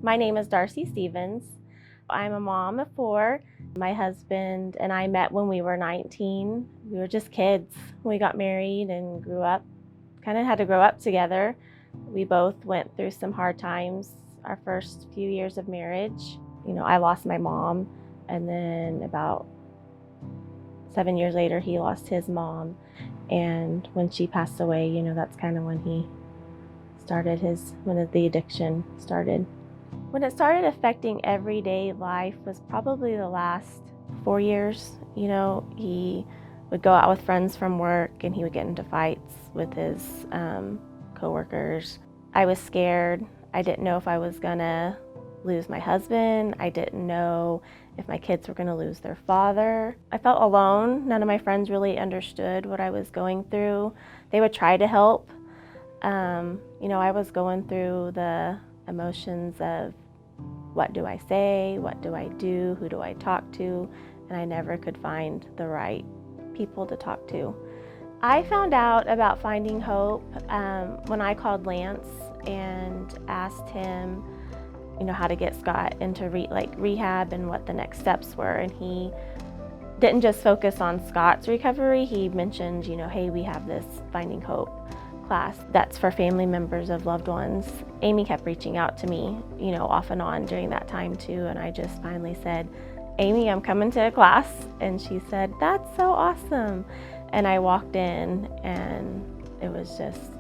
My name is Darcie Stevens. I'm a mom of 4. My husband and I met when we were 19. We were just kids. We got married and grew up, kind of had to grow up together. We both went through some hard times our first few years of marriage. I lost my mom, and then about 7 years later, he lost his mom. And when she passed away, that's kind of when when the addiction started. When it started affecting everyday life was probably the last 4 years. He would go out with friends from work and he would get into fights with his coworkers. I was scared. I didn't know if I was gonna lose my husband. I didn't know if my kids were gonna lose their father. I felt alone. None of my friends really understood what I was going through. They would try to help. I was going through the emotions of what do I say, what do I do, who do I talk to, and I never could find the right people to talk to. I found out about finding hope when I called Lance and asked him, how to get Scott into rehab and what the next steps were, and he didn't just focus on Scott's recovery. He mentioned, hey, we have this Finding Hope class that's for family members of loved ones. Amy kept reaching out to me, off and on during that time too, and I just finally said, Amy, I'm coming to a class, and she said, that's so awesome. And I walked in, and it was just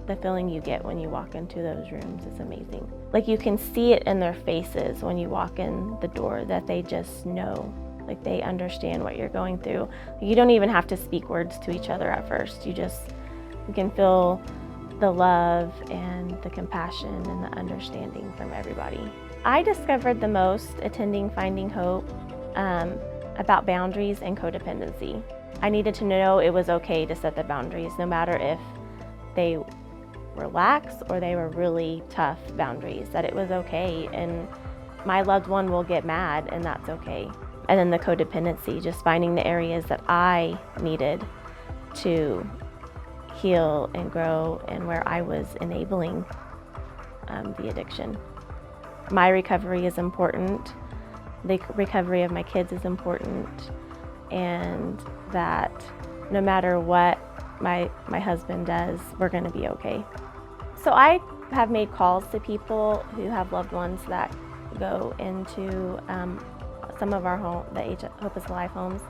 the feeling you get when you walk into those rooms is amazing. Like, you can see it in their faces when you walk in the door that they just know, like they understand what you're going through. You don't even have to speak words to each other at first. You can feel the love and the compassion and the understanding from everybody. I discovered the most attending Finding Hope about boundaries and codependency. I needed to know it was okay to set the boundaries, no matter if they were lax or they were really tough boundaries, that it was okay, and my loved one will get mad, and that's okay. And then the codependency, just finding the areas that I needed to heal and grow, and where I was enabling the addiction. My recovery is important. The recovery of my kids is important, and that no matter what my husband does, we're going to be okay. So I have made calls to people who have loved ones that go into some of our the Hope is Alive homes.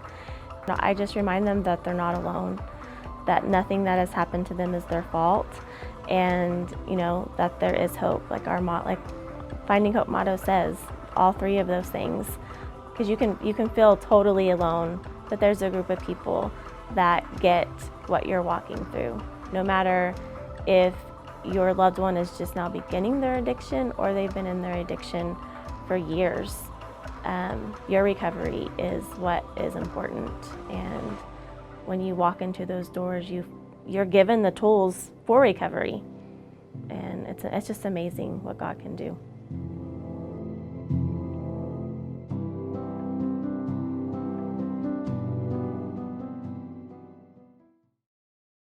I just remind them that they're not alone, that nothing that has happened to them is their fault, and that there is hope. Like Finding Hope motto says, all 3 of those things, because you can feel totally alone, but there's a group of people that get what you're walking through. No matter if your loved one is just now beginning their addiction or they've been in their addiction for years, your recovery is what is important. And when you walk into those doors, you're given the tools for recovery, and it's just amazing what God can do.